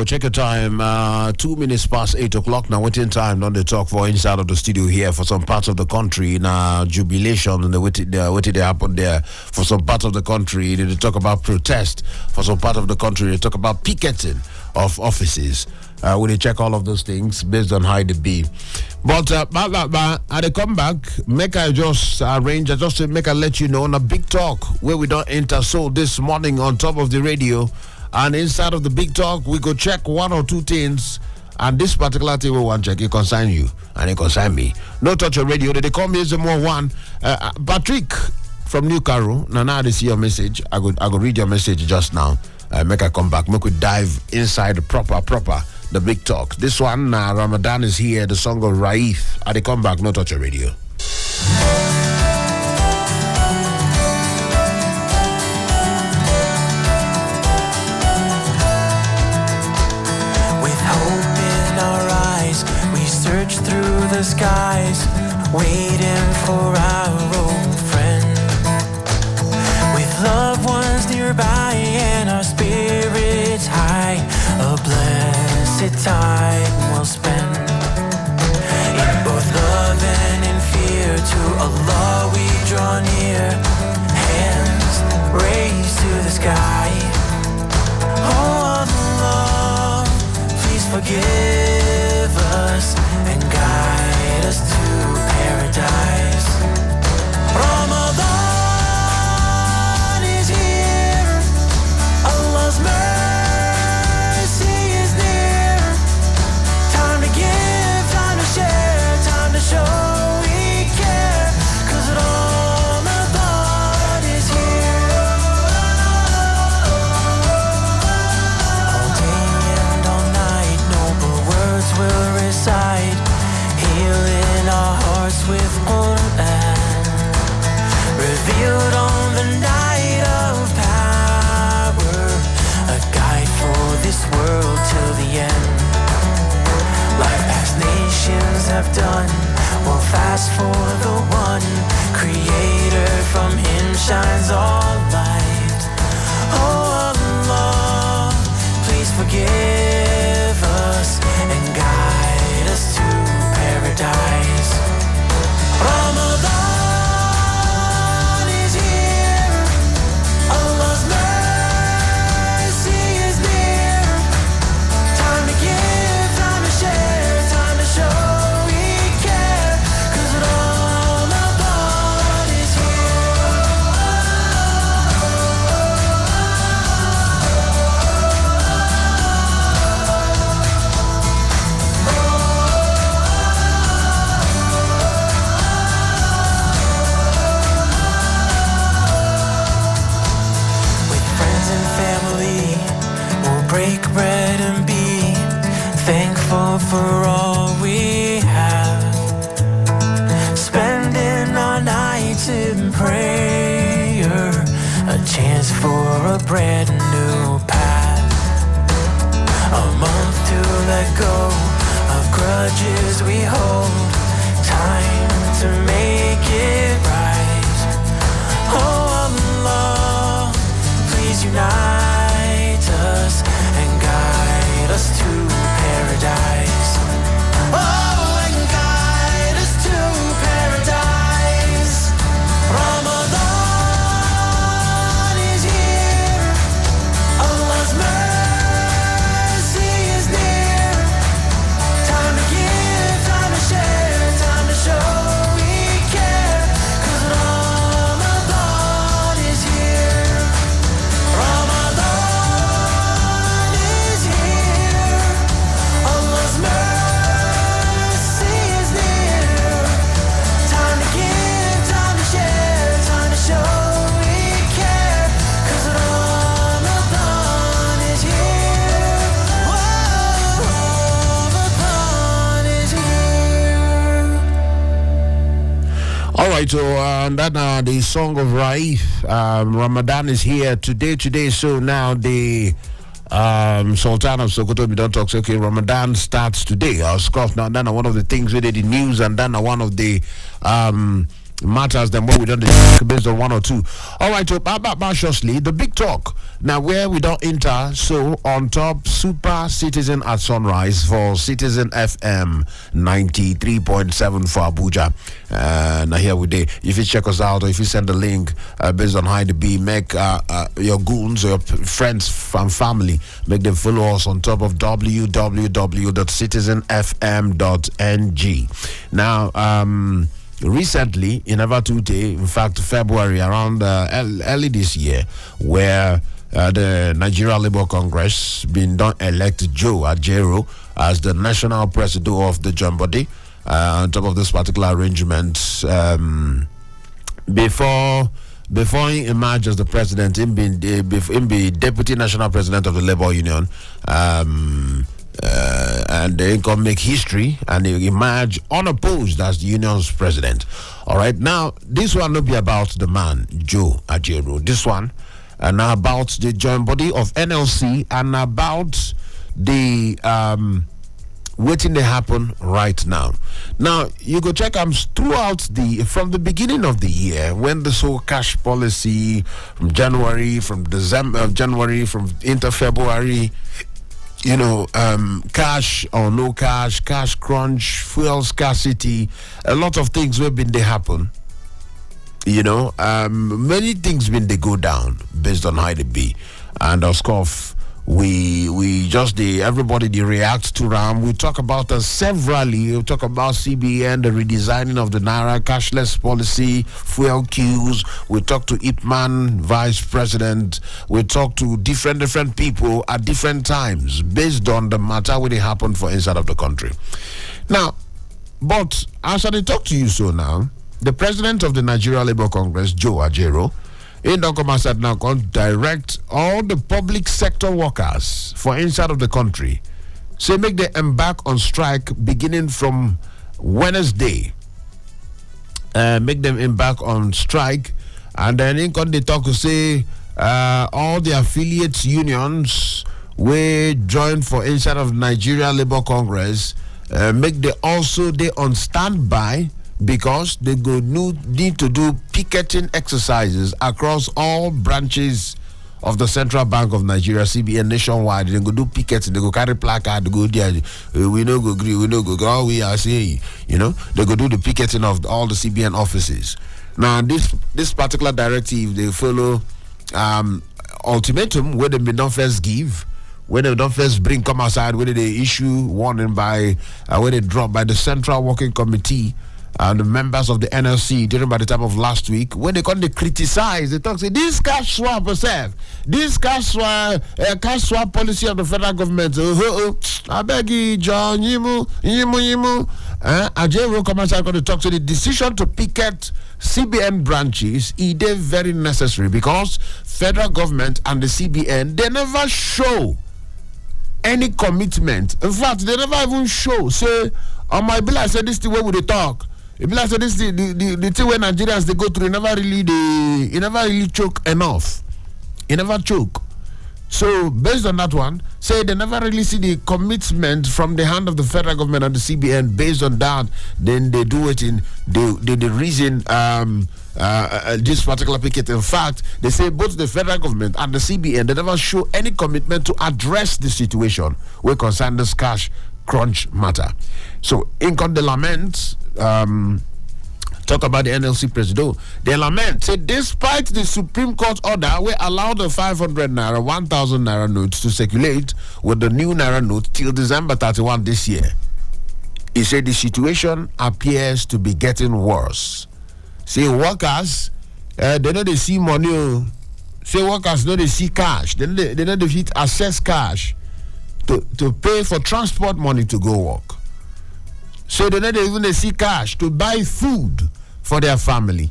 check your time. 2 minutes past 8 o'clock now. Waiting time on the talk for inside of the studio here for some parts of the country. Now, jubilation and the waiting they happen there for some parts of the country. They talk about protest for some part of the country. They talk about picketing of offices. We check all of those things based on how it be. But at the comeback, make I just arrange, I just make I let you know on a big talk where we don't enter so this morning on top of the radio. And inside of the big talk, we go check one or two things. And this particular thing we want to check, it concern you and it concern me. No touch your radio. They call me Ezemmuoe one. Patrick from New Caro. Now they see your message. I go read your message just now. Make I come back. Make we dive inside the proper the big talk. This one, Ramadan is here. The song of Raif. They come back. No touch your radio. Search through the skies, waiting for our old friend. With loved ones nearby and our spirits high, a blessed time we'll spend. In both love and in fear, to Allah we draw near, hands raised to the sky. Oh Allah, please forgive us and guide us to paradise. Ramadan is here, Allah's mercy is near. Time to give, time to share, time to show we care, 'cause Ramadan is here. All day and all night, noble words will recite, healing our hearts with Quran, revealed on the night of power, a guide for this world till the end. Like past nations have done, we'll fast for the one Creator, from Him shines all light. Oh Allah, please forgive us and guide us to paradise. Ramadan is here, Allah's mercy is near. Time to give, time to share, time to show we care, 'cause Ramadan is break bread and be thankful for all we have, spending our nights in prayer, a chance for a brand new path, a month to let go of grudges we hold, time to make it right. Oh Allah, please unite us and guide us to paradise. Oh, and guide us to paradise. Ramadan is here, Allah's mercy is near. Time to give, time to share, time to show we care, 'cause Ramadan is here. Ramadan is here, Allah's mercy is near. Time to give, time to share, time to show we care, 'cause Ramadan is here. Whoa, Ramadan is here. All right, so that the song of Raif, Ramadan is here today. So now the Sultan of Sokoto, we don't talk. So, okay, Ramadan starts today. I'll scoff now. Then one of the things we did in news, and then one of the matters than what we done the based on one or two. All right, so shortly the big talk now where we don't enter. So on top, Super Citizen at sunrise for Citizen FM 93.7 for Abuja. Now here we day. If you check us out or if you send the link based on how to be, make your goons or your friends and family make them follow us on top of www.citizenfm.ng. Now recently in Avatute, in fact February around early this year, where the Nigeria Labour Congress been done elect Joe Ajero as the national president of the Joint Body. On top of this particular arrangement, before he emerged as the president, him be deputy national president of the Labour Union, and they can make history and he emerge unopposed as the union's president. All right, now this one will be about the man Joe Ajero. This one and about the joint body of NLC and about the waiting to happen right now. Now you go check throughout from the beginning of the year when this whole cash policy from January, from December, January, from into February. Cash or no cash, cash crunch, fuel scarcity, a lot of things have been they happen. Many things been they go down based on how they be, and of course we just everybody they react to them. We talk about severally. We talk about CBN, the redesigning of the Naira, cashless policy, fuel queues. We talk to Ipman, vice president. We talk to different people at different times based on the matter where they happen for inside of the country. Now, but as I talk to you so now, the president of the Nigeria Labour Congress, Joe Ajero, in Dokoma said now going to direct all the public sector workers for inside of the country. So make them embark on strike beginning from Wednesday. Make them embark on strike, and then in they talk to say all the affiliate unions we join for inside of Nigeria Labour Congress make they also they on standby, because they go need to do picketing exercises across all branches of the Central Bank of Nigeria, CBN, nationwide. They go do picketing, they go carry placard, they go there, we no go agree, we no go go, all we are saying, they go do the picketing of all the CBN offices. Now, this particular directive, they follow ultimatum where they may not first give, when they don't first come outside, whether they issue warning by, where they drop by the Central Working Committee, and the members of the NLC during by the time of last week, when they come, they criticize, they talk, say this cash swap this cash swap policy of the federal government. I beg you, John, Ajero come outside to talk to the decision to picket CBN branches. It is very necessary because federal government and the CBN, they never show any commitment. In fact, they never even show. Say, on my bill, I said this the way we they talk. It be like so this the thing where Nigerians they go through, it never really choke enough. It never choke. So based on that one, say they never really see the commitment from the hand of the federal government and the CBN. Based on that, then they do it in the reason this particular picket. In fact, they say both the federal government and the CBN, they never show any commitment to address the situation where concern this cash crunch matter. So in the lament, talk about the NLC president. They lament, say despite the Supreme Court order where allowed the 500 naira, 1,000 naira notes to circulate with the new naira note till December 31 this year, he said the situation appears to be getting worse. Say workers, they know they see money. Say workers know they see cash. They know they fit access cash to pay for transport money to go work. So they don't even see cash to buy food for their family.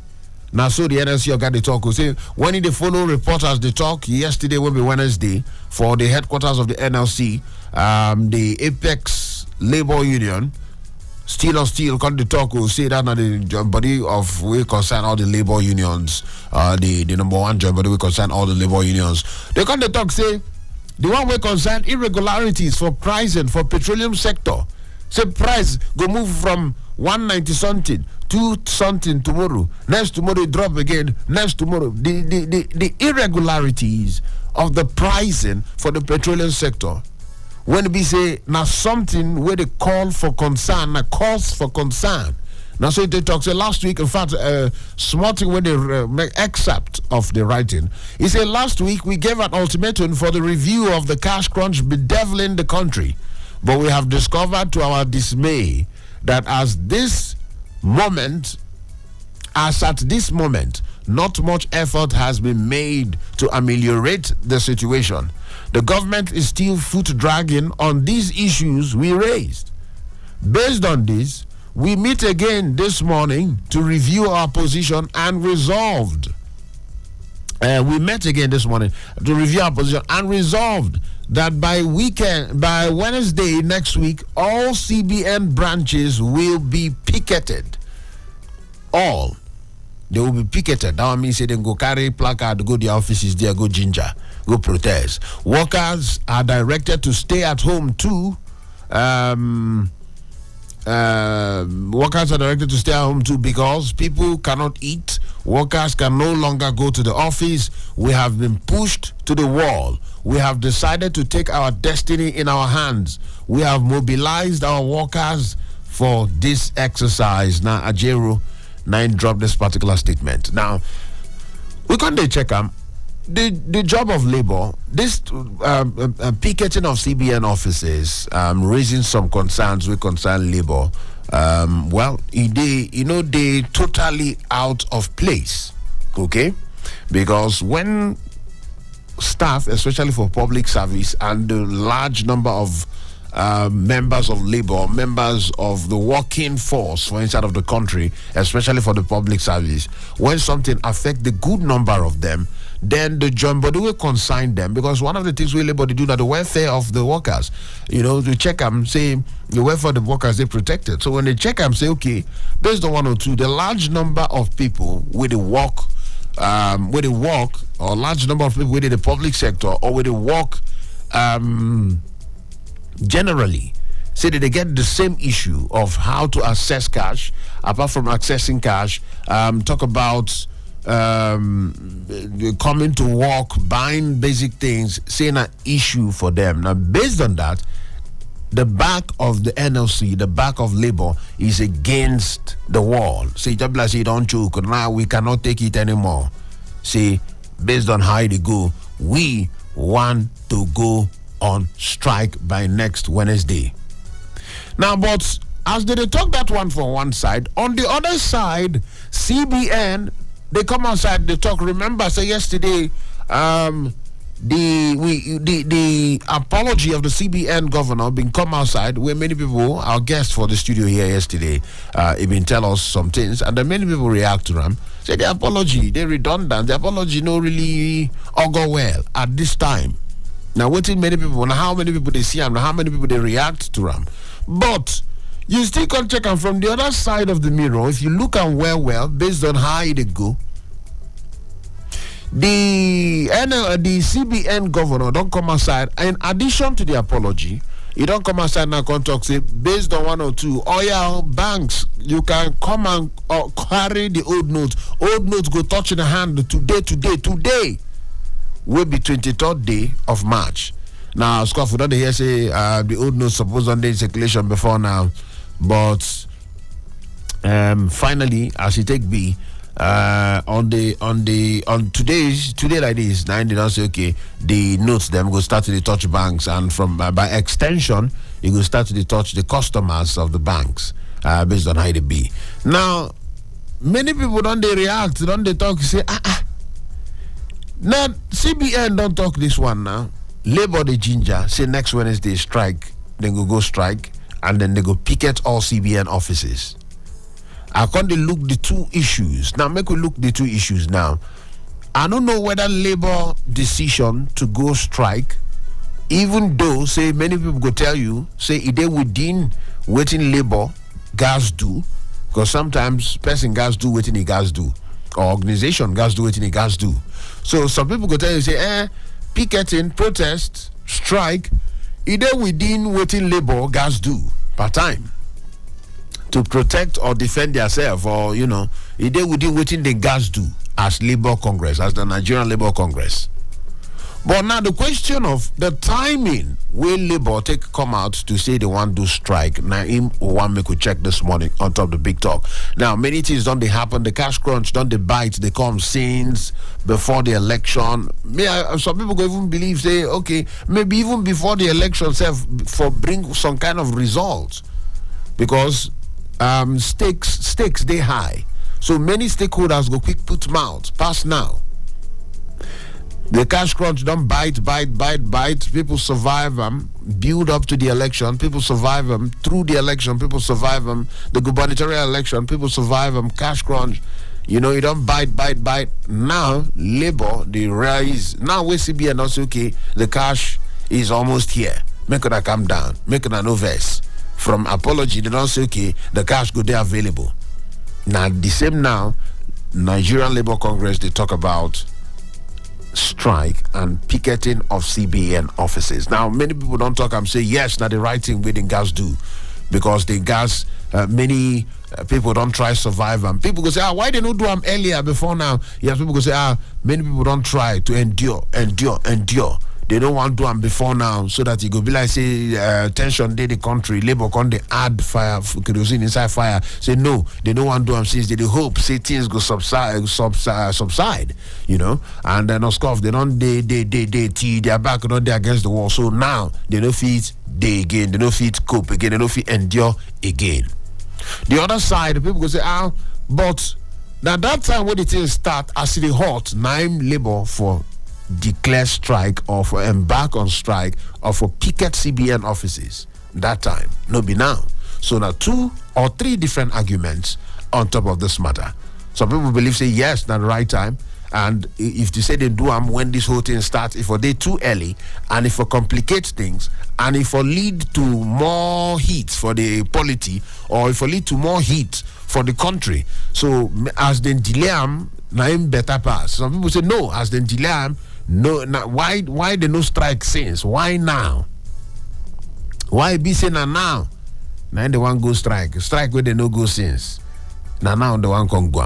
Now, so the NLC got the talk. Say when they follow reporters, they talk yesterday will be Wednesday for the headquarters of the NLC, the Apex Labor Union. Still come to talk. Will say that now the joint body of we concern all the labor unions. The number one joint body we concern all the labor unions. They come to talk. Say the one we concern irregularities for pricing for petroleum sector. Say price go move from 190 something 2 something tomorrow, next tomorrow it drop again, next tomorrow. The irregularities of the pricing for the petroleum sector, when we say now something where they call for concern, a cause for concern. Now, so they talk. So last week, in fact, small thing when they make excerpt of the writing. He said last week we gave an ultimatum for the review of the cash crunch bedeviling the country, but we have discovered to our dismay that as at this moment, not much effort has been made to ameliorate the situation. The government is still foot dragging on these issues we raised. Based on this, we meet again this morning to review our position and resolved. We met again this morning to review our position and resolved that by Wednesday next week, all CBN branches will be picketed. All. They will be picketed. That means they go carry placard, go to the offices there, go ginger, go protest. Workers are directed to stay at home too. Workers are directed to stay at home too because people cannot eat. Workers can no longer go to the office. We have been pushed to the wall. We have decided to take our destiny in our hands. We have mobilized our workers for this exercise. Now, Ajero 9 dropped this particular statement. Now, we can't check the job of labor, this picketing of CBN offices, raising some concerns with concern labor. They totally out of place. Okay, because when staff, especially for public service, and the large number of members of labor, members of the working force for inside of the country, especially for the public service, when something affects the good number of them, then the joint body will consign them, because one of the things we labor do that the welfare of the workers, to check them, say the welfare of the workers they protected. So when they check them, say okay, based on 102, the large number of people with the work, or large number of people within the public sector or with the work, generally, say that they get the same issue of how to access cash. Apart from accessing cash, talk about coming to work, buying basic things, saying an issue for them. Now, based on that, the back of the NLC, the back of labor, is against the wall. Say, say, don't choke. Now we cannot take it anymore. See, based on how they go, we want to go on strike by next Wednesday. Now, but as they talk that one from one side, on the other side, CBN, they come outside, they talk. Remember, say yesterday, the apology of the CBN governor been come outside, where many people, our guests for the studio here yesterday, he been tell us some things, and then many people react to them. Say the apology, they redundant. The apology no really go well at this time. Now, waiting many people, now how many people they see them, how many people they react to them. But you still can check them from the other side of the mirror. If you look at well, based on how they go, the CBN governor don't come outside. In addition to the apology, he don't come outside now and talk, say, based on 102, yeah, banks, you can come and carry the old notes. Old notes go touch in the hand today. Will be 23rd day of March. Now, Scott, we don't hear say the old notes supposed on the circulation before now, but finally, as it take be, on today like this, 9 they don't say okay, the notes them go start to touch banks, and from by extension, you go start to touch the customers of the banks based on how they be. Now, many people don't they react, don't they talk, say now, CBN don't talk this one now. Labor the ginger, say next Wednesday strike, then go strike, and then they go picket all CBN offices. I can't look the two issues. Now, make we look the two issues now. I don't know whether labor decision to go strike, even though, say, many people go tell you, say, if they within waiting labor, guys do, because sometimes person guys do waiting he guys do, or organization guys do waiting he guys do. So some people go tell you, say, picketing, protest, strike, either within waiting labor, guys do, part time. to protect or defend themselves, or they would do what the gas do as Labour Congress, as the Nigerian Labour Congress. But now the question of the timing, will Labour come out to say they want to strike? Now, one make we check this morning on top of the big talk. Now, many things don't they happen. The cash crunch don't they bite. They come since before the election. Some people go even believe, say, okay, maybe even before the election itself, for bring some kind of results, because stakes they high. So many stakeholders go quick put mouth pass now. The cash crunch don't bite. People survive them, build up to the election. People survive them through the election. People survive them. The gubernatorial election, people survive them. Cash crunch, it don't bite. Now, Labour, the rise. Now, we CBN also, okay, the cash is almost here. Make it come down. Make it no verse. From apology, they don't say, okay, the cash go there available. Now, the same now, Nigerian Labour Congress, they talk about strike and picketing of CBN offices. Now, many people don't talk and say, yes, now the right thing we the gas do, because the gas, many people don't try survive and people go say, why they don't do them earlier before now? Yes, people go say, many people don't try to endure. They don't want to do them before now, so that it go be like, say, tension day the country, Labour can they add fire, kerosene inside fire. Say no, they don't want to do them since they hope, say things go subside, and then of course they don't they're back, not they against the wall. So now they don't fit they again, they don't fit cope again, they don't fit endure again. The other side, people go say, but now that time when the things start, as the hot, nine Labour for declare strike or for embark on strike or for picket CBN offices. That time, no be now. So now 2 or 3 different arguments on top of this matter. Some people believe, say, yes, not the right time. And if they say they do them when this whole thing starts, if they too early, and if it complicate things, and if it lead to more heat for the polity, or if it lead to more heat for the country. So as they delay them, now better pass. Some people say no, as they delay them, no. Now, why they no strike since? Why now? Why be saying now? Now the one go strike where they no go since. Now the one can go.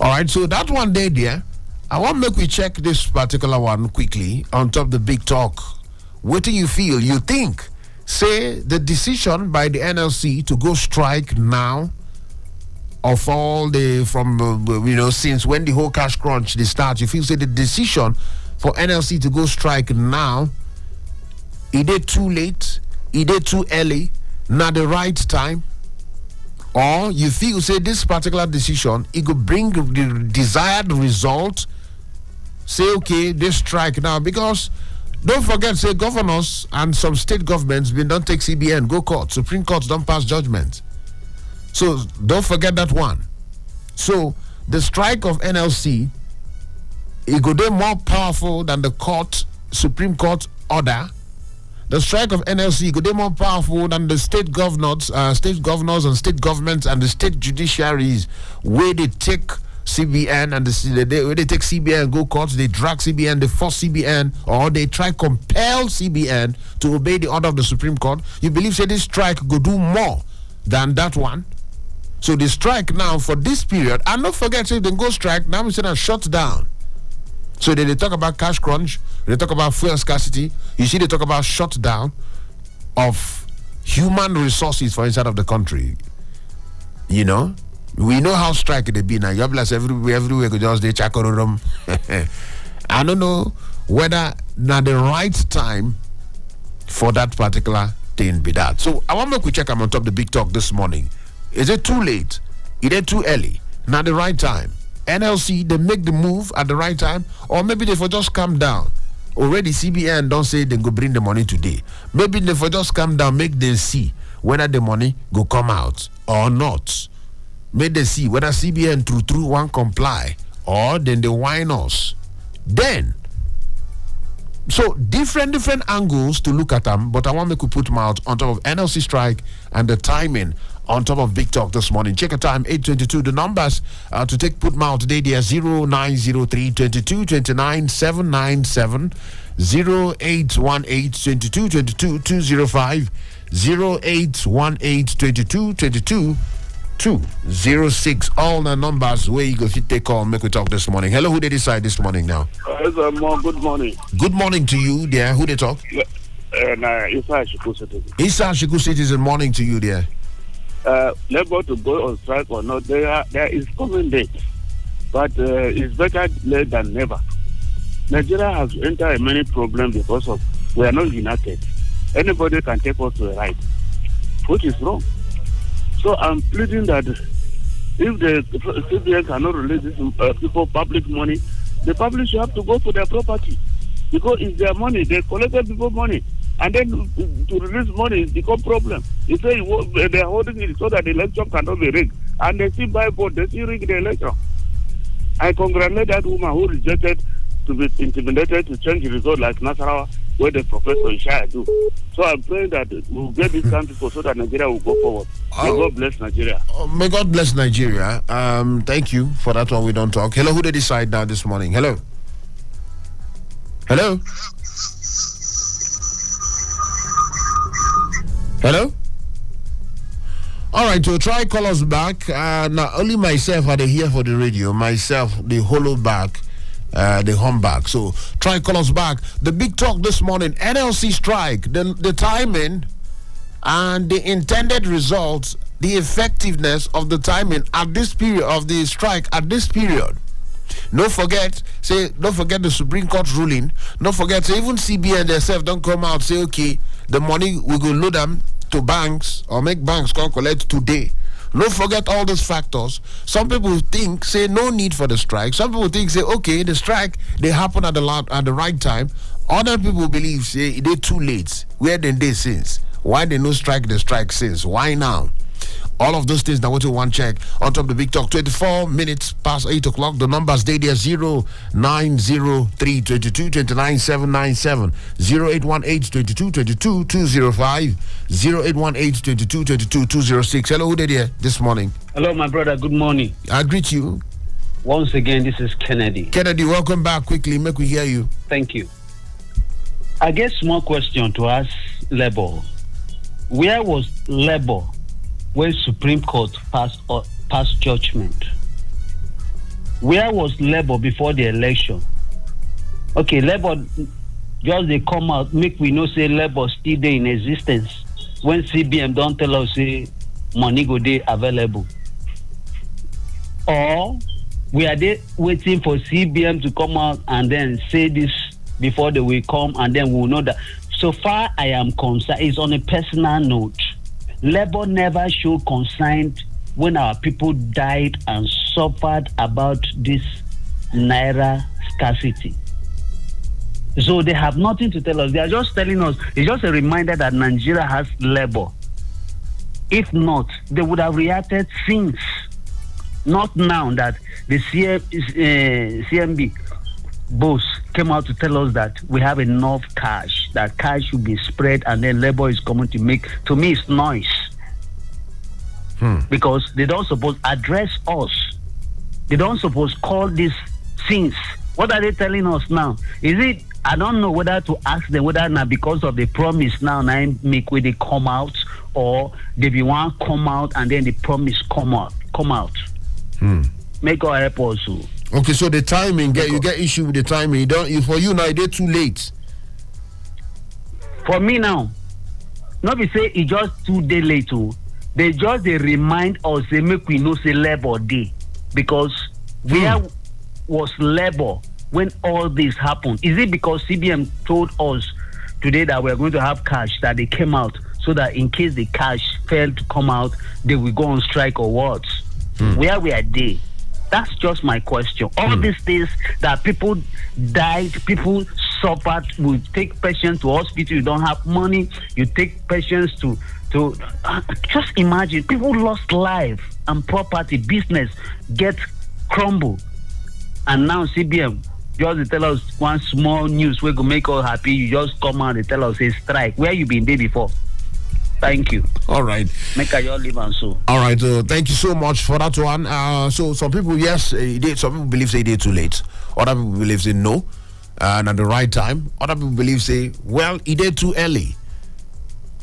All right, so that one day there, I want to make we check this particular one quickly on top of the big talk. What do you feel? You think? Say the decision by the NLC to go strike now, of all the since when the whole cash crunch they start, you feel say the decision for NLC to go strike now, is it too late? Is it too early? Not the right time? Or you feel say this particular decision it could bring the desired result? Say okay, this strike now, because don't forget, say governors and some state governments don't take CBN, go court, Supreme Court don't pass judgment. So don't forget that one. So the strike of NLC, it could be more powerful than the Supreme Court order. The strike of NLC could be more powerful than the state governors and state governments and the state judiciaries where they take CBN and where they take CBN, go courts, they drag CBN, they force CBN, or they try compel CBN to obey the order of the Supreme Court. You believe say this strike could do more than that one? So the strike now for this period, and don't forget, say they go strike, now we say that shut down. So they talk about cash crunch, they talk about fuel scarcity, you see they talk about shutdown of human resources for inside of the country. We know how strike they be now. You're blessed everywhere could just they check on them. I don't know whether now the right time for that particular thing be that. So I want to quick check. I'm on top of the big talk this morning. Is it too late? Is it too early? Not the right time. NLC, they make the move at the right time, or maybe they for just calm down. Already CBN don't say they go bring the money today. Maybe they for just calm down, make them see whether the money go come out or not. Make them see whether CBN true won't comply, or then they whine us. Then, so different angles to look at them, but I want to put them out on top of NLC strike and the timing on top of Big Talk this morning. Check a time, 8:22. The numbers to take put them out today, they are 0903 22 29 797, 0818 22 22 205, 0818 22 22 206. All the numbers where you go fit take call. Make we talk this morning. Hello, who they decide this morning now? Ezemmuoe, good morning. Good morning to you, dear. Who they talk? Isa Shiku Citizen. Isa Shiku Citizen. Morning to you, dear. Labor to go on strike or not, there is coming date, but it's better late than never. Nigeria has entered many problems because of we are not united. Anybody can take us to the right, which is wrong. So I'm pleading that if the CBN cannot release this people public money, the public should have to go for their property, because it's their money. They collected people money, and then to release money it become problem. You say they are holding it so that the election cannot be rigged, and they still buy vote, they still rig the election. I congratulate that woman who rejected to be intimidated to change the result like Nasarawa, where the Professor Ishaya do. So I'm praying that we'll get this country so that Nigeria will go forward. May God bless Nigeria. May God bless Nigeria. Thank you for that one. We don't talk. Hello, who they decide now this morning? Hello. Hello. Hello. All right, so try call us back. Now only myself are here for the radio. Myself, the hollow back. The humbug. So try call us back. The big talk this morning, NLC strike, the timing and the intended results, the effectiveness of the timing at this period of the strike at this period. Don't forget the Supreme Court ruling. Don't forget, say even CBN themselves don't come out say, okay, the money we go load them to banks or make banks come collect today. Don't forget all those factors. Some people think, say, no need for the strike. Some people think, say, okay, the strike, they happen at the right time. Other people believe, say, they're too late. Where did they since? Why they no strike the strike since? Why now? All of those things that what you want check on top of the big talk. 24 minutes past 8 o'clock. The numbers they there 0903 22 29 797 0818 22 22 205 0818 22 22 206. Hello, who they there this morning? Hello, my brother. Good morning. I greet you. Once again, this is Kennedy. Kennedy, welcome back. Quickly, make we hear you. Thank you. I guess small question to ask Labour. Where was Labour when Supreme Court passed judgment? Where was Labour before the election? Okay, Labour just they come out, make we know say Labour still there in existence. When CBM don't tell us say money go there available. Or we are there waiting for CBM to come out and then say this before they will come, and then we will know that. So far I am concerned, it's on a personal note. Labour never showed concern when our people died and suffered about this naira scarcity. So they have nothing to tell us. They are just telling us, it's just a reminder that Nigeria has Labour. If not, they would have reacted since. Not now that the CMB boss came out to tell us that we have enough cash, that cash should be spread, and then Labour is coming to make, to me it's noise. Because they don't suppose address us. They don't suppose call these things. What are they telling us now? Is it, I don't know whether to ask them whether now because of the promise now make where they come out, or they be one come out and then the promise come out. Make our help also. Okay, so the timing, you get issue with the timing. For you now, they're too late. For me now, not be say it just 2 days late. They just they remind us, they make we know say Labour day, because where was Labour when all this happened? Is it because CBM told us today that we're going to have cash, that they came out so that in case the cash failed to come out, they will go on strike or what? Where we are they? That's just my question. All these things that people died, people suffered, will take patients to hospital, you don't have money, you take patients to just imagine, people lost life and property, business get crumbled. And now CBM just tell us one small news we go make us happy, you just come out and tell us a strike. Where you been there before? Thank you. All right. Make your live and so. All right. Thank you so much for that one. So some people, yes, some people believe say they too late. Other people believe say no, and at the right time. Other people believe say, well, it did too early.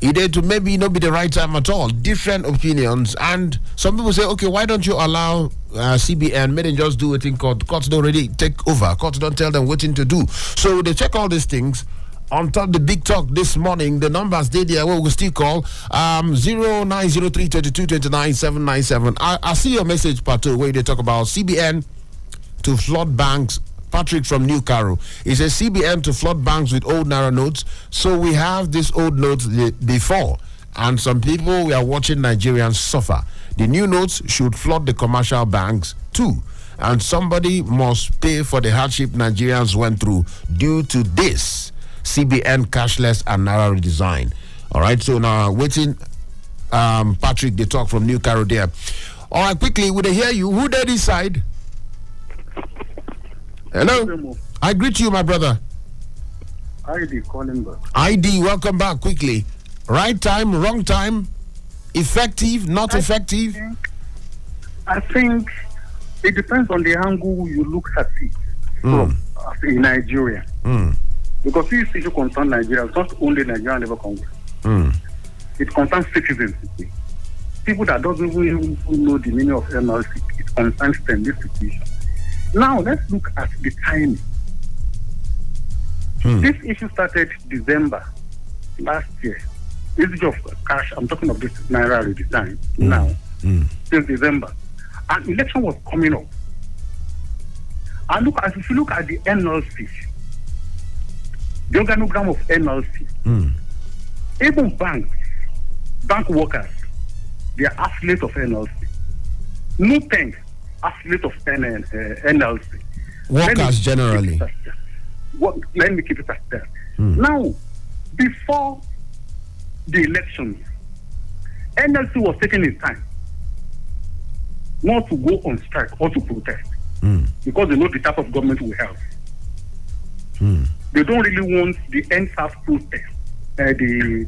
It to maybe not be the right time at all. Different opinions, and some people say, okay, why don't you allow CBN? May they just do it in court. Courts don't already take over. Courts don't tell them what to do. So they check all these things. On top the big talk this morning, the numbers they there we'll still call 0903 22 29 797. I see your message part 2 where they talk about CBN to flood banks. Patrick from New Caro. He says CBN to flood banks with old Naira notes. So we have these old notes before, and some people we are watching Nigerians suffer. The new notes should flood the commercial banks too, and somebody must pay for the hardship Nigerians went through due to this CBN cashless and Naira redesign. All right, so now waiting. Patrick, they talk from New Caro there. All right, quickly, would they hear you? Who they decide? Hello? I greet you, my brother. ID calling back. ID, welcome back quickly. Right time, wrong time, effective, not effective? I think it depends on the angle you look at it from as a Nigerian. Because this issue concerns Nigeria, not only Nigerian Labour Congress. It concerns citizens. People that don't even know the meaning of NLC, it concerns them, this situation. Now, let's look at the timing. This issue started December last year. This issue of cash, I'm talking of this Naira redesign now, since December. An election was coming up. And if you look at the NLC, the organogram of NLC, even bank workers, they are affiliates of NLC. Nubank, affiliate of NLC. Workers generally. Let me keep it at that. Now, before the election, NLC was taking its time not to go on strike or to protest because they know the type of government we have. They don't really want the NSAS protest, the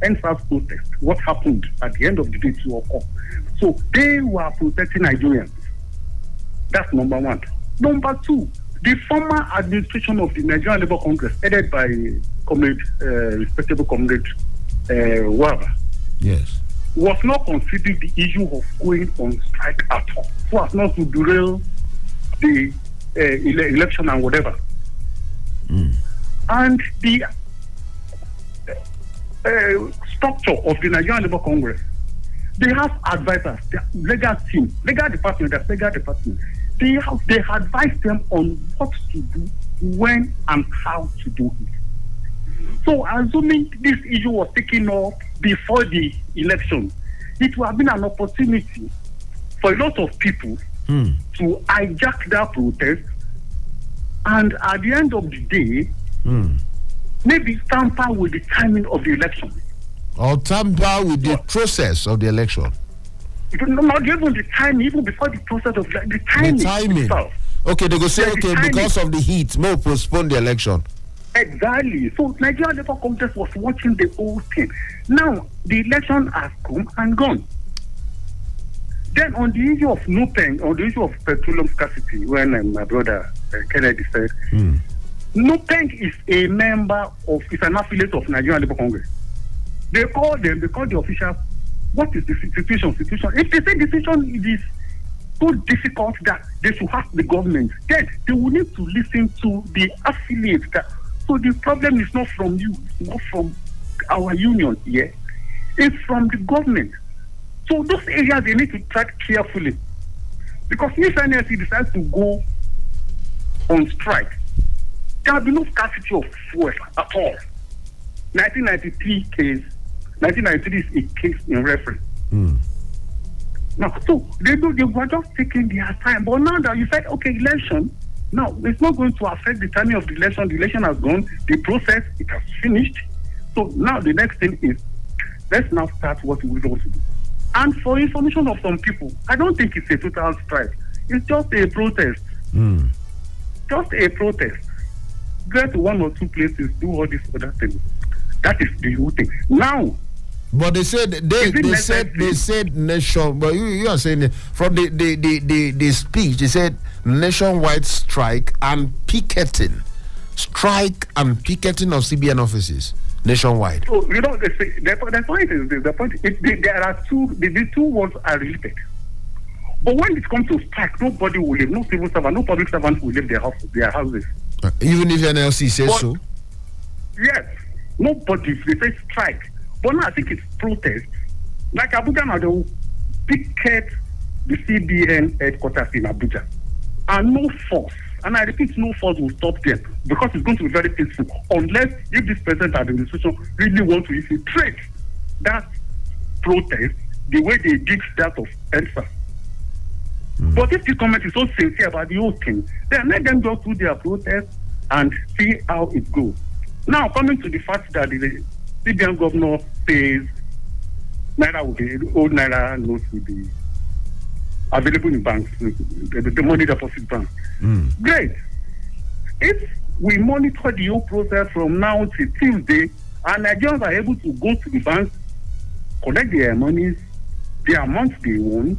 NSAS protest, what happened at the end of the day to occur. So they were protecting Nigerians. That's number one. Number two, the former administration of the Nigerian Labour Congress, headed by respectable comrade Waba, yes, was not considering the issue of going on strike at all, so as not to derail the election and whatever. And the structure of the Nigerian Labour Congress, they have advisors, legal team, legal department. They advise them on what to do, when, and how to do it. So, assuming this issue was taken up before the election, it would have been an opportunity for a lot of people to hijack that protest, and at the end of the day, maybe tamper with the timing of the election. Or tamper with the process of the election. Not even the time, even before the process of the timing. The timing. Itself. Okay, they go say, okay, because of the heat, more postpone the election. Exactly. So Nigerian Labour Congress was watching the whole thing. Now, the election has come and gone. Then on the issue of Nubank, on the issue of petroleum scarcity, when my brother Kennedy said, Nubank is a member of, is an affiliate of Nigerian Labour Congress. They call the officials, what is the situation? If they say the situation is so difficult that they should ask the government, then they will need to listen to the affiliates. So the problem is not from you, it's not from our union here, it's from the government. So those areas they need to track carefully. Because if NLC decides to go on strike, there will be no scarcity of fuel at all. 1993 is a case in reference. Now, so they were just taking their time. But now that you said, okay, election, now it's not going to affect the timing of the election has gone, the process, it has finished. So now the next thing is, let's now start what we want to do. And for information of some people, I don't think it's a total strike. It's just a protest. Just a protest. Go to one or two places, do all these other things. That is the whole thing. Now, but they said they said nation. But you are saying from the speech, they said nationwide strike and picketing of CBN offices. nationwide. So they say the point is this: there are two. The two words are related. But when it comes to strike, nobody will leave. No civil servant, no public servant will leave their houses. Even if NLC says But, so. Yes, nobody. They say strike, but now I think it's protest. Like Abuja now, they will picket the CBN headquarters in Abuja, and no force. And I repeat, no force will stop them because it's going to be very peaceful. Unless if this present administration really want to infiltrate that protest the way they did that of ENSA. But if the government is so sincere about the whole thing, then let them go through their protest and see how it goes. Now, coming to the fact that the CBN governor says Naira will be, old Naira notes will be available in banks, the money deposit bank. Great. If we monitor the whole process from now to Tuesday, and Nigerians are able to go to the bank, collect their monies, the amount they want,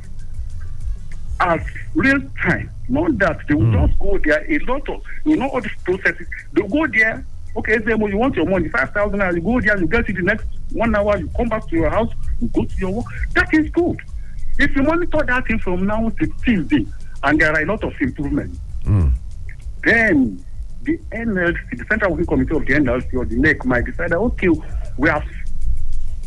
as real time, not that they will just go there. A lot of, all these processes, they go there. Okay, Ezemmuoe, you want your money, 5,000 naira, you go there, you get it the next 1 hour, you come back to your house, you go to your work. That is good. If you monitor that thing from now to Tuesday, and there are a lot of improvements, then the NLC, the Central Working Committee of the NLC or the NEC might decide that, okay, we have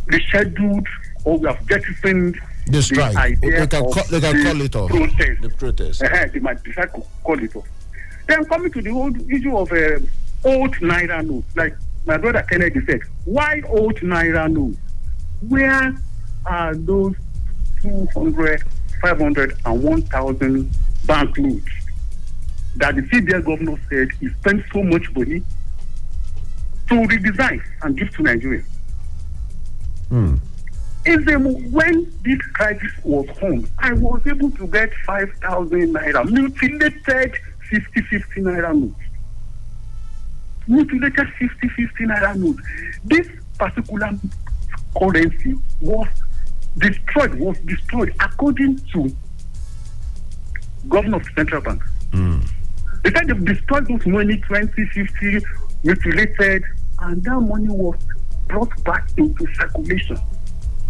rescheduled or we have jettisoned the strike. They can call it off. Protest. The protest. They might decide to call it off. Then coming to the whole issue of old Naira notes, like my brother Kennedy said, why old Naira notes? Where are those 200, 500, and 1,000 bank notes that the CBN governor said he spent so much money to redesign and give to Nigeria? When this crisis was on, I was able to get 5,000 naira, mutilated 50 naira notes. Mutilated 50 naira notes. This particular currency was destroyed according to governor of the central bank. They said they've destroyed those money, 20, 50, mutilated, and that money was brought back into circulation.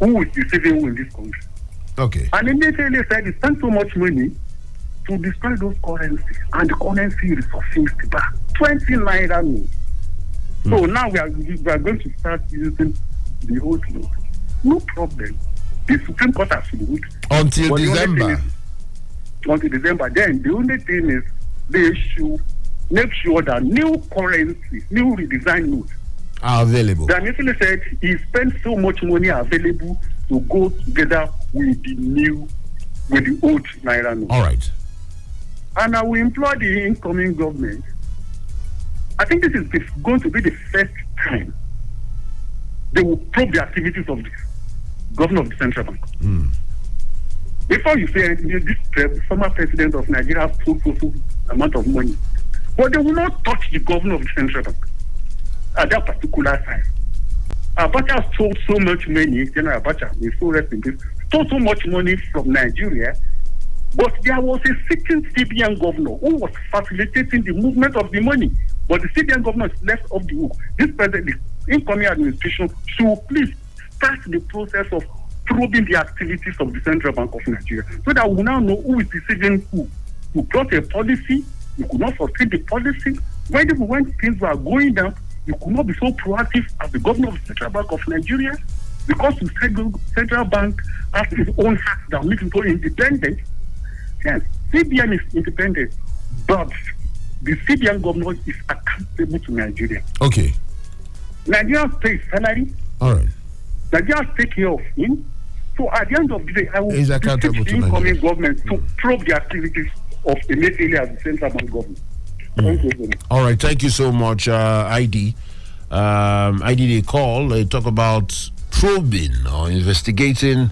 Who is receiving who in this country? Okay. And immediately they said they spent so much money to destroy those currencies, and the currency resurfaced back. 20 naira notes. So now we are going to start using the old note. No problem. The Supreme Court has ruled until December. Until December. Then the only thing is they should make sure that new currency, new redesigned notes are available. The initially said he spent so much money available to go together with the old Naira note. All right. And I will implore the incoming government. I think this is going to be the first time they will probe the activities of the governor of the central bank. Before you say this former president of Nigeria has so amount of money, but they will not touch the governor of the central bank at that particular time. Abacha stole so much money, General Abacha, may so rest in peace, stole so much money from Nigeria, but there was a sitting CBN governor who was facilitating the movement of the money, but the CBN governor is left off the hook. This president, the incoming administration, should please start the process of probing the activities of the Central Bank of Nigeria, so that we now know who is deceiving who. You brought a policy, you could not fulfill the policy. When things were going down, you could not be so proactive as the governor of the Central Bank of Nigeria, because the Central Bank has its own act that makes it so independent. Yes, CBN is independent, but the CBN governor is accountable to Nigeria. Okay. Nigeria pays salary. All right. Nigeria take care of him. So at the end of the day, I will He's accountable to the incoming Nigeria. government to probe the activities of immediately as the Central Bank government. Thank you very much. All right, thank you so much, ID. I did a call. They talk about probing or investigating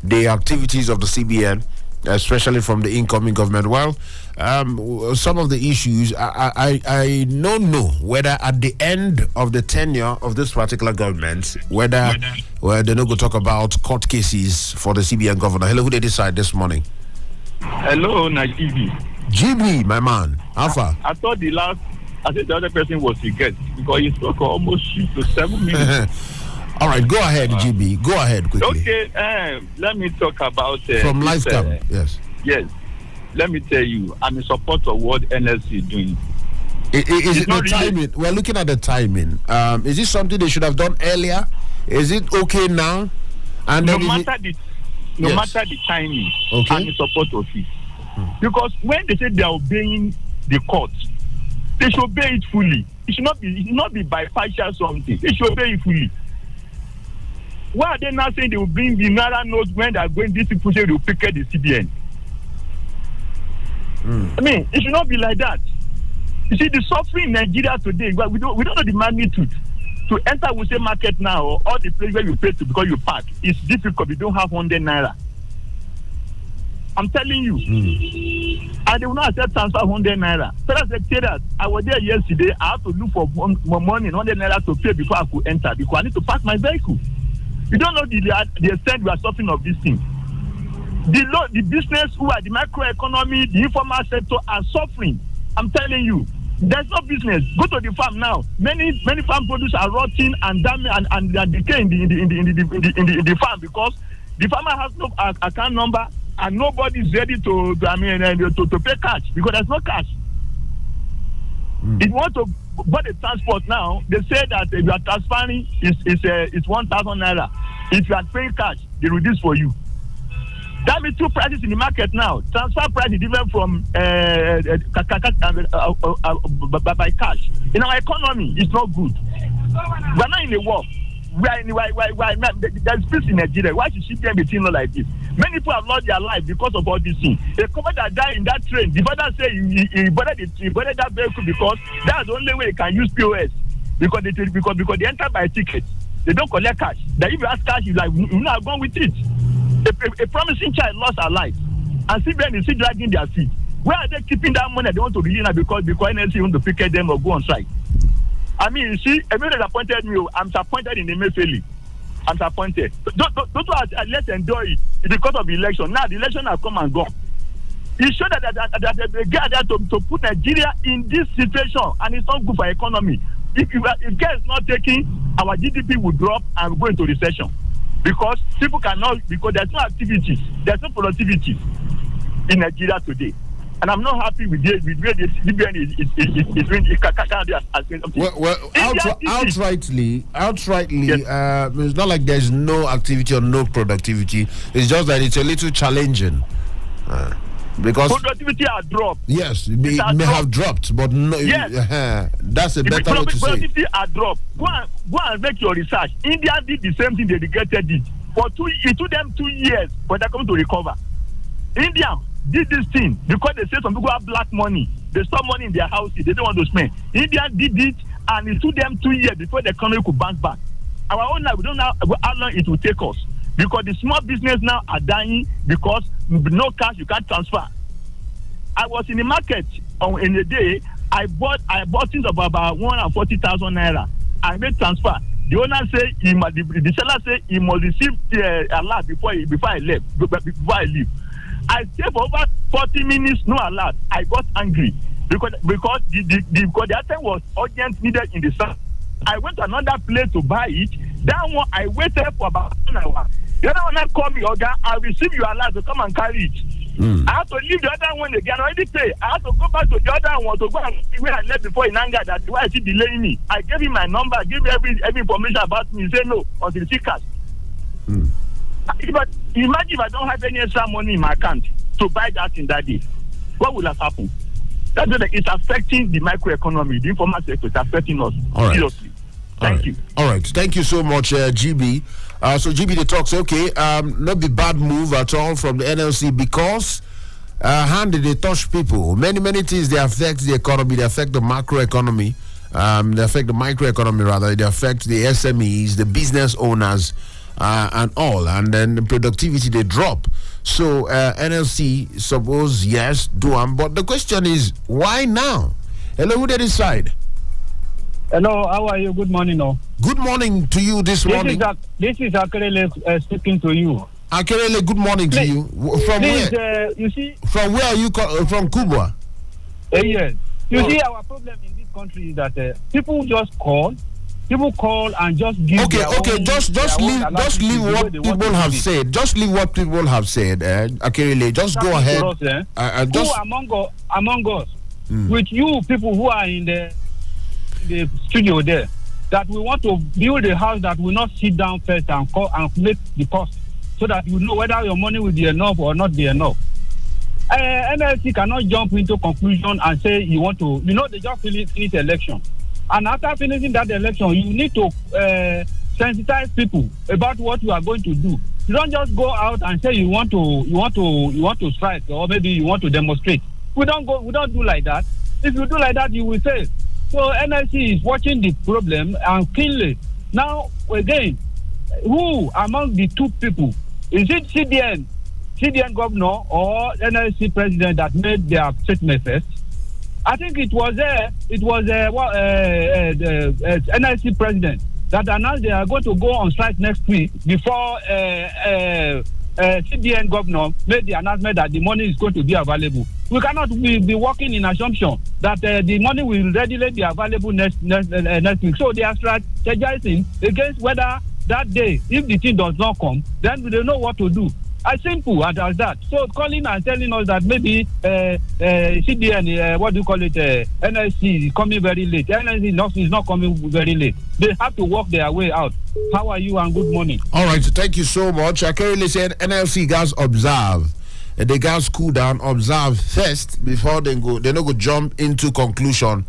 the activities of the CBN, especially from the incoming government. Well, some of the issues, I don't know whether at the end of the tenure of this particular government, whether they're not going to talk about court cases for the CBN governor. Hello, who they decide this morning? Hello, Najibi. GB, my man. Alpha. I thought the last I said the other person was the guest because he spoke for almost 6 to 7 minutes. All right, go ahead, GB. Go ahead quickly. Okay, let me talk about From Lifecam. Yes. Yes. Let me tell you, I'm in support of what NLC is doing. Is it the not really- timing? We're looking at the timing. Is this something they should have done earlier? Is it okay now? And No then matter the timing, Okay. I'm in support of it. Because when they say they are obeying the court, they should obey it fully. It should not be by partial something. They should obey it fully. Why are they now saying they will bring the Naira notes when they are going? These people say they will picket the CBN. I mean, it should not be like that. You see, the suffering in Nigeria today, well, we don't know the magnitude. To enter Wuse Market now, or all the place where you pay to because you park, it's difficult. You don't have 100 naira. I'm telling you. And they will not accept transfer 100 naira. So that's that. I was there yesterday. I have to look for more money, 100 naira to pay before I could enter because I need to park my vehicle. You don't know the extent we are suffering of this thing. The business who are the microeconomy, the informal sector are suffering. I'm telling you, there's no business. Go to the farm now. Many farm produce are rotting and damaged and they are decaying in the farm because the farmer has no account number and nobody is ready to pay cash because there's no cash. If you want to buy the transport now, they say that if you are transferring it's 1,000 naira. If you are paying cash, they reduce for you. That means two prices in the market now. Transfer price is different from by cash. In our economy, it's not good. We're not in the war. There's peace in Nigeria. Why should CBN be treated like this? Many people have lost their life because of all these things. A couple that died in that train, the father said he boarded that vehicle because that's the only way he can use POS. Because they enter by ticket. They don't collect cash. That if you ask cash, you like, you know, I've gone with it. A promising child lost her life, and CBN is still dragging their feet. Where are they keeping that money they want to release now because NLC want to picket them or go on strike? I mean, you see, everyone disappointed me. I'm disappointed in the Emefiele. I'm disappointed. Let's enjoy it. It's because of the election. Now the election has come and gone. It showed that they get there to put Nigeria in this situation, and it's not good for economy. If care is not taken, our GDP will drop and go into recession. Because people cannot, because there's no activities, there's no productivity in Nigeria today. And I'm not happy with where the CBN is doing it. Well, outrightly, yes. It's not like there's no activity or no productivity. It's just that it's a little challenging. Because productivity has dropped. Yes, it may have dropped, but no. Yes. That's a better way to say. Productivity has dropped. Go and make your research. India did the same thing they regretted it. It took them 2 years for they're coming to recover. India did this thing because they say some people have black money. They store money in their houses. They don't want to spend. India did it, and it took them 2 years before the economy could bounce back. Our own life, we don't know how long it will take us. Because the small business now are dying because no cash you can't transfer. I was in the market in a day. I bought things of about 140,000 naira. I made transfer. The owner said the seller said he must receive a alert before I left. Before I leave, I stayed for over 40 minutes, no alert. I got angry because the item was urgent, needed in the sun. I went to another place to buy it. That one I waited for about 1 hour. The other one called me, Oga, I received your alert to come and carry it. I have to leave the other one again. I already paid. I have to go back to the other one to go and see where I left before in anger. That's why he delaying me. I gave him my number, gave every information about me. He said no until he cash. But imagine if I don't have any extra money in my account to buy that in that day. What will have happened? That's why it's affecting the microeconomy, the informal sector. It's affecting us seriously. Thank you. All right. Thank you so much, GB. So GB the talks okay. Not the bad move at all from the NLC because they touch people. Many things they affect the economy. They affect the macroeconomy. They affect the microeconomy rather. They affect the SMEs, the business owners, and all. And then the productivity they drop. So NLC suppose yes do them. But the question is why now? Hello, who they decide? Hello, how are you? Good morning. Good morning to you this morning. This is Akerele speaking to you. Akerele, good morning to you. From where? You see? From where are you? From Kubwa? Yes. You see, our problem in this country is that people just call. People call and just give. Okay, their okay, own, just their own leave analysis what the way they want people to have do it. said. Just leave what people have said. Akerele, just go Happening ahead. to us, And Who just among us, with you people who are in the studio there, that we want to build a house that will not sit down first and call and make the cost, so that you know whether your money will be enough or not be enough. NLC cannot jump into conclusion and say you want to. You know, they just finish election, and after finishing that election, you need to sensitize people about what you are going to do. You don't just go out and say you want to strike, or maybe you want to demonstrate. We don't do like that. If you do like that, you will fail. So NLC is watching the problem and keenly. Now again, who among the two people, is it CDN governor or NLC president that made their statement first? I think it was the NLC president that announced they are going to go on strike next week before CDN governor made the announcement that the money is going to be available. We cannot be working in assumption that the money will readily be available next week. So they are strategizing against whether that day, if the thing does not come, then they know what to do. As simple as that. So calling and telling us that maybe CDN, NLC is coming very late. NLC is not coming very late. They have to work their way out. How are you and good morning? all right. Thank you so much. Akerele said NLC guys observe. The guys cool down, observe first before they go. They no go jump into conclusion.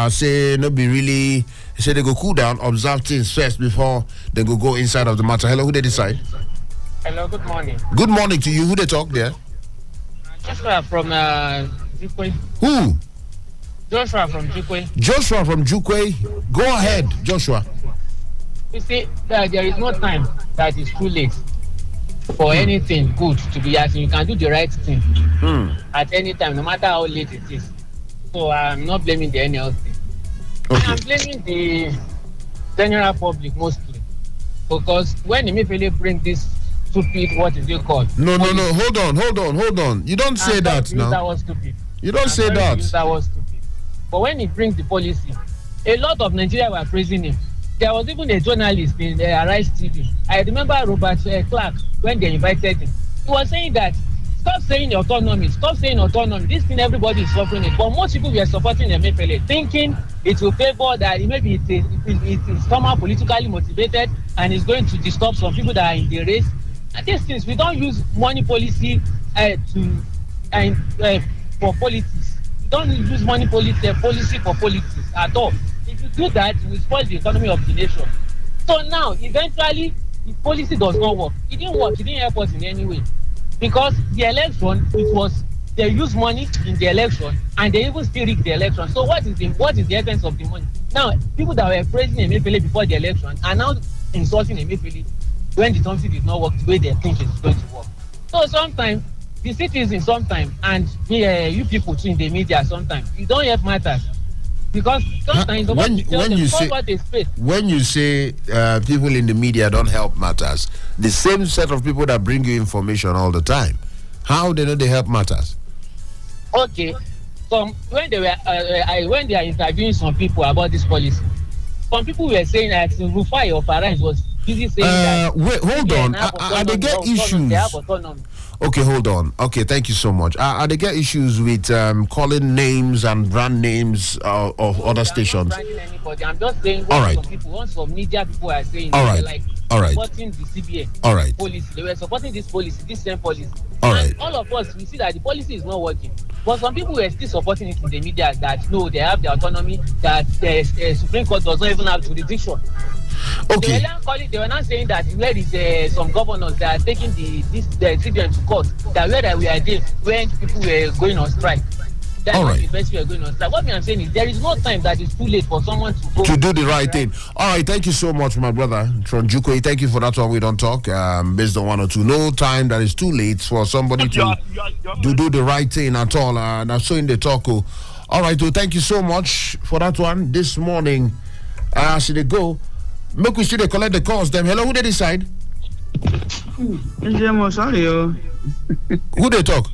Say no be really. Say they go cool down, observe things first before they go inside of the matter. Hello, who they decide? Hello, good morning. Good morning to you. Who they talk there? Joshua from Jukwe. Who? Joshua from Jukwe. Joshua from Jukwe. Go ahead, Joshua. You see, there is no time that is too late for anything good to be asking. You can do the right thing at any time, no matter how late it is. So I'm not blaming the NLC. Okay. I'm blaming the general public mostly, because when Emefiele bring this stupid, what is it called? No. Hold on. You don't say that now. That was stupid. You don't say that. That was stupid. But when he brings the policy, a lot of Nigeria were praising him. There was even a journalist in Arise TV. I remember Robert Clark, when they invited him. He was saying that stop saying autonomy. This thing everybody is suffering it. But most people were supporting Emefiele, thinking it will favor that maybe it is somehow politically motivated and is going to disturb some people that are in the race. And these things, we don't use money policy for politics. We don't use money policy for politics at all. If you do that, it will spoil the economy of the nation. So now, eventually, the policy does not work. It didn't work. It didn't help us in any way. Because the election, they use money in the election, and they even still rig the election. So what is the essence of the money? Now, people that were praising Emefiele before the election are now insulting Emefiele when the something did not work the way they think it's going to work. So sometimes, the citizens sometimes, and you people too in the media sometimes, you don't help matters. Because sometimes when you say people in the media don't help matters, the same set of people that bring you information all the time, how they know they help matters? Okay, so when they are interviewing some people about this policy, some people were saying that Rufai of Arise was busy saying that. Wait, hold on. Are they get issues? They have autonomy. Okay, hold on. Okay, thank you so much. Are they get issues with calling names and brand names of other stations? I'm not branding anybody. I'm just saying some media people are saying all right. Supporting the CBN policy. They were supporting this policy, this same policy. All of us, we see that the policy is not working. But some people were still supporting it in the media that no, they have the autonomy, that the Supreme Court does not even have jurisdiction. Okay. They were not saying that there is some governors that are taking the CBN to court, that where we are there when people were going on strike. That's all right. The best we are going on strike. What I'm saying is there is no time that is too late for someone to go to do the right thing. All right, thank you so much, my brother from Jukwe. Thank you for that one. We don't talk based on 102. No time that is too late for somebody to do the right thing at all. And so in the talk. All right, well, thank you so much for that one this morning. Should they go? Make we should collect the calls. Them. Hello, who they decide? Ezemmuoe, sorry, Who they talk?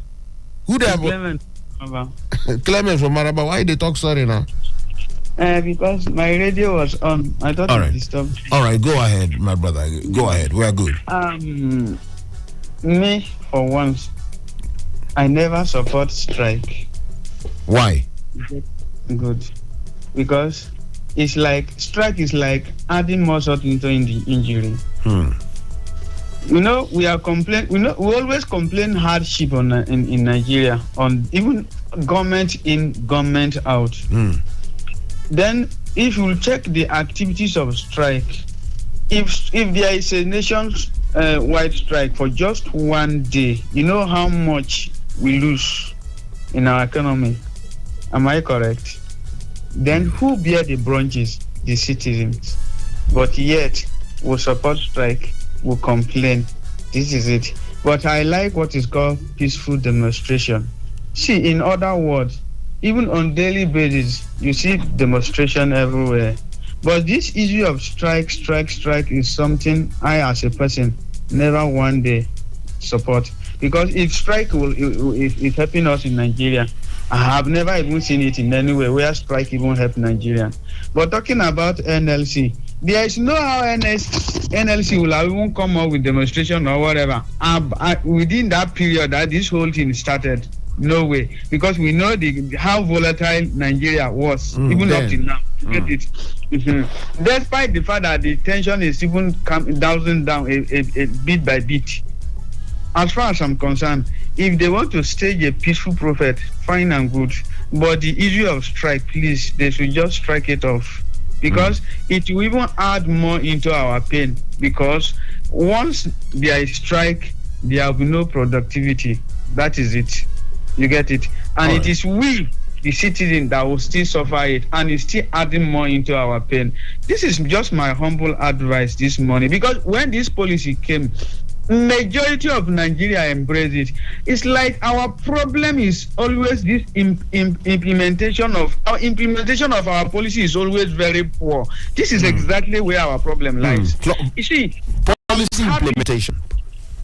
Who they have? Clement from Maraba, why they talk sorry now? Because my radio was on. I thought All it right. disturbed. All right, go ahead, my brother. Go ahead. We are good. Me, for once, I never support strike. Why? Good. Because it's like, strike is like adding more salt into the injury. You know, we always complain hardship in Nigeria, on even government in, government out. Then, if you check the activities of strike, if there is a nation-wide strike for just one day, you know how much we lose in our economy. Am I correct? Then who bear the brunt? The citizens. But yet, we support strike, we complain. This is it. But I like what is called peaceful demonstration. See, in other words, even on daily basis, you see demonstration everywhere. But this issue of strike is something I, as a person, never one day support. Because if strike is helping us in Nigeria, I have never even seen it in anywhere where strike even help Nigeria. But talking about NLC, there is no how NLC will even come up with demonstration or whatever within that period that this whole thing started. No way, because we know how volatile Nigeria was even up to now. Get it? Despite the fact that the tension is even down a bit by bit. As far as I'm concerned, if they want to stage a peaceful protest, fine and good. But the issue of strike, please, they should just strike it off. Because it will even add more into our pain. Because once there is strike, there will be no productivity. That is it. You get it? And it is we, the citizen, that will still suffer it. And it's still adding more into our pain. This is just my humble advice this morning. Because when this policy came, majority of Nigeria embrace it. It's like our problem is always this implementation of our policy is always very poor. This is exactly where our problem lies. You see, policy implementation.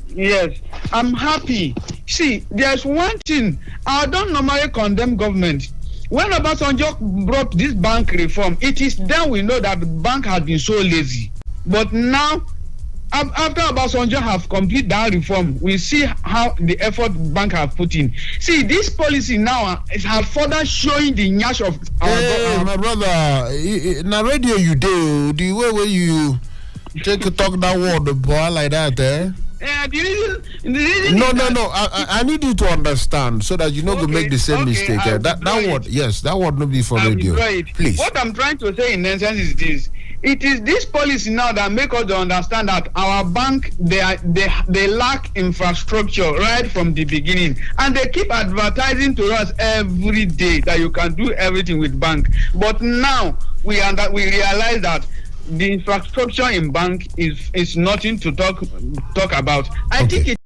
Yes, I'm happy. See, there's one thing I don't normally condemn government. When Obasanjo brought this bank reform, it is then we know that the bank had been so lazy. But now, after Obasanjo have completed that reform, we see how the effort bank have put in. See, this policy now has further showing the nyash of our my brother, na radio you do, the way where you take a talk that word, boy, like that, eh? The reason No. I need you to understand so that you not go make the same mistake. That word, yes, that word not be for radio. Please. What I'm trying to say in essence is this: it is this policy now that make us to understand that our bank they lack infrastructure right from the beginning, and they keep advertising to us every day that you can do everything with bank. But now we realize that the infrastructure in bank is nothing to talk about. I think it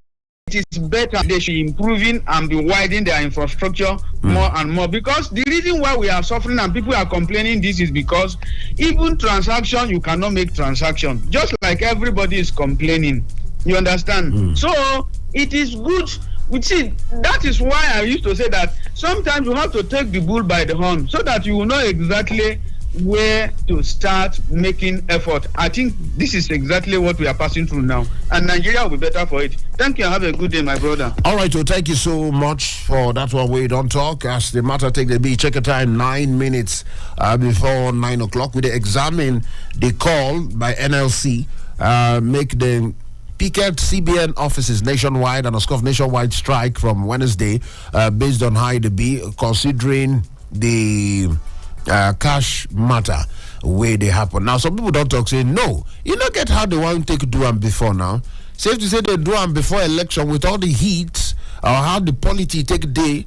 is better they should be improving and be widening their infrastructure more and more, because the reason why we are suffering and people are complaining this is because even transaction, you cannot make transaction, just like everybody is complaining. You understand? So it is good. We see, that is why I used to say that sometimes you have to take the bull by the horn so that you will know exactly where to start making effort. I think this is exactly what we are passing through now, and Nigeria will be better for it. Thank you. Have a good day, my brother. All right, so thank you so much for that one. We don't talk as the matter take the beat. Check the time, 9 minutes before 9 o'clock. We examine the call by NLC, make the picket CBN offices nationwide and a scoff nationwide strike from Wednesday, based on how it be, considering the cash matter where they happen. Now, some people don't talk, say, no, you don't get how they want to do them before now. Safe to say they do them before election with all the heat or how the polity take day.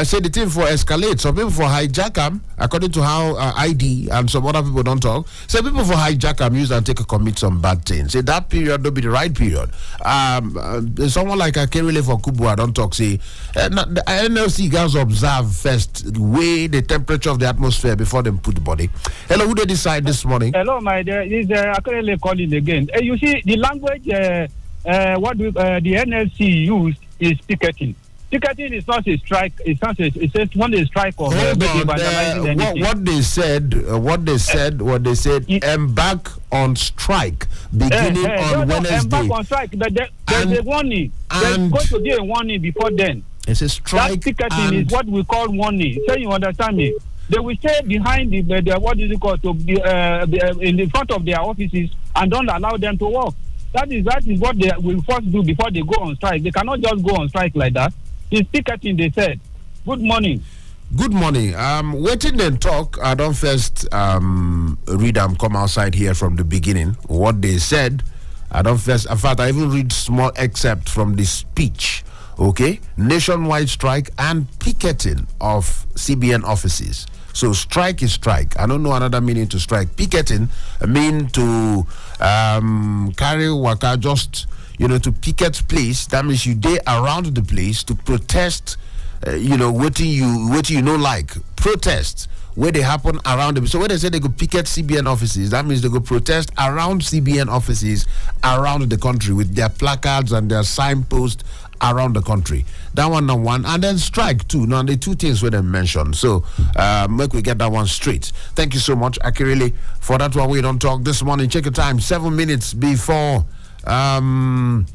Say the thing for escalate. Some people for hijack them, according to how ID and some other people don't talk. Some people for hijack them use and commit some bad things. Say that period don't be the right period. Someone like Akerele for Kubwa don't talk. Say the NLC guys observe first, weigh the temperature of the atmosphere before they put the body. Hello, who they decide this morning? Hello, my dear. This is Akerele calling again. You see, the language the NLC used is picketing. Ticketing is not a strike. It's not a. It's not a strike of Hold maybe on, vandalizing anything. what they said, embark on strike beginning on Wednesday. Embark on strike. There's a warning. There's and- going to be a warning before then. It's a That strike. ticketing is what we call warning. So you understand me? They will stay behind the what is it called, to be in the front of their offices and don't allow them to work. That is what they will first do before they go on strike. They cannot just go on strike like that. It's ticketing, they said. Good morning. Good morning. Waiting and talk. I don't first read them come outside here from the beginning. What they said. I don't first. In fact, I even read small excerpt from the speech. Okay, nationwide strike and picketing of CBN offices. So strike is strike. I don't know another meaning to strike. Picketing mean to carry waka, just to picket place. That means you day around the place to protest. What you know like protest where they happen around them. So when they say they go picket CBN offices, that means they go protest around CBN offices around the country with their placards and their signposts around the country. That one, number one. And then strike too. Now, the two things where they mentioned. So, make we get that one straight. Thank you so much, Akirili, for that one. We don't talk this morning. Check your time. 7 minutes before 9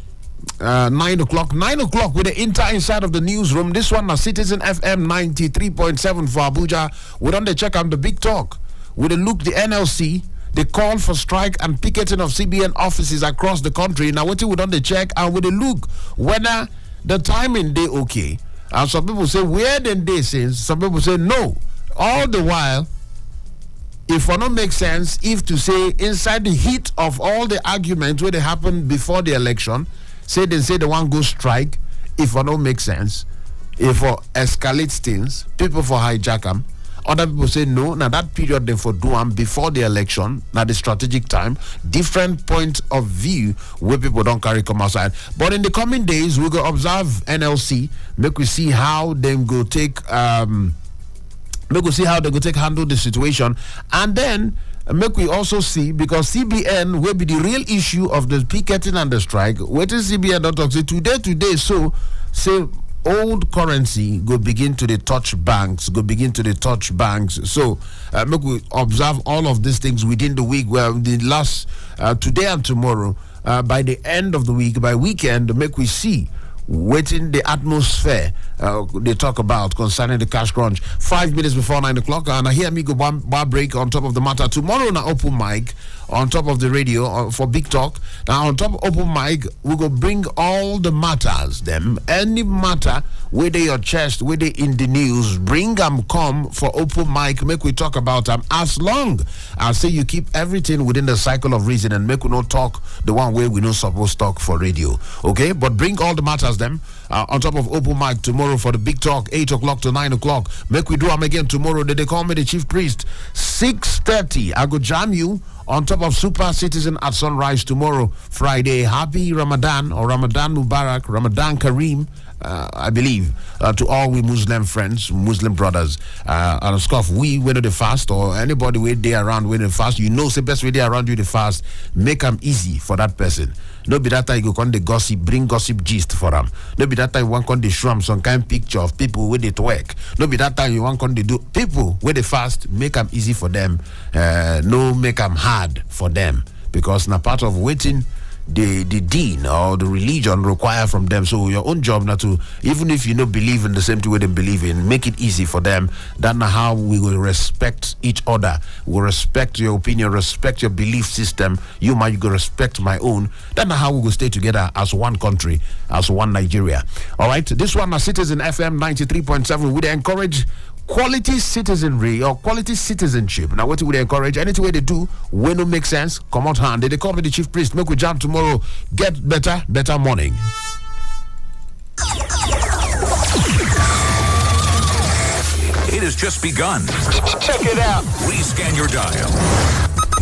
o'clock. 9 o'clock with the inside of the newsroom. This one, Citizen FM 93.7 for Abuja. We don't check on the big talk. With a look, the NLC. They call for strike and picketing of CBN offices across the country. Now, what we don't check and with a look whether the timing they okay. And some people say where then they since. Some people say no. All the while, if it not make sense, if to say inside the heat of all the arguments where they happen before the election, say the one go strike. If it not make sense, if for escalate things, people for hijack them. Other people say no. Now that period they for do them before the election, now the strategic time, different points of view where people don't carry come outside. But in the coming days, we go observe NLC, make we see how they go take handle the situation, and then make we also see, because CBN will be the real issue of the picketing and the strike. What is CBN don't talk say today so say old currency go begin to the touch banks, so make we observe all of these things within the week, where the last today and tomorrow, by the end of the week, by weekend, make we see waiting the atmosphere they talk about concerning the cash crunch. 5 minutes before 9 o'clock, and I hear me go one break on top of the matter. Tomorrow na open mic on top of the radio for Big Talk. Now on top of open mic, we go bring all the matters, any matter where they your chest, where they in the news, bring them come for open mic, make we talk about them, as long as say you keep everything within the cycle of reason and make we not talk the one way we not supposed to talk for radio. Okay, but bring all the matters on top of open mic tomorrow for the Big Talk, 8 o'clock to 9 o'clock. Make we do them again tomorrow. They call me the chief priest. 6:30, I go jam you on top of Super Citizen at sunrise tomorrow, Friday. Happy Ramadan, or Ramadan Mubarak, Ramadan Kareem, I believe, to all we Muslim friends, Muslim brothers. And of course, we whether the fast or anybody where they around when they fast, say best way they around you the fast, make them easy for that person. No be that time you go come the gossip, bring gossip gist for them. No be that time you want come the show them some kind of picture of people with it work. No be that time you want come the do people where they fast, make them easy for them. No make them hard for them, because now part of waiting the deen or the religion require from them. So your own job now to, even if you don't believe in the same way they believe in, make it easy for them. That's how we will respect each other. We'll respect your opinion, respect your belief system. You might go respect my own. That's how we will stay together as one country, as one Nigeria. All right, this one is Citizen FM 93.7. We encourage quality citizenry or quality citizenship. Now, what would they encourage? Anything way they do, when it make sense, come out hand. They call me the chief priest. Make we jam tomorrow. Get better morning. It has just begun. Check it out. Rescan your dial.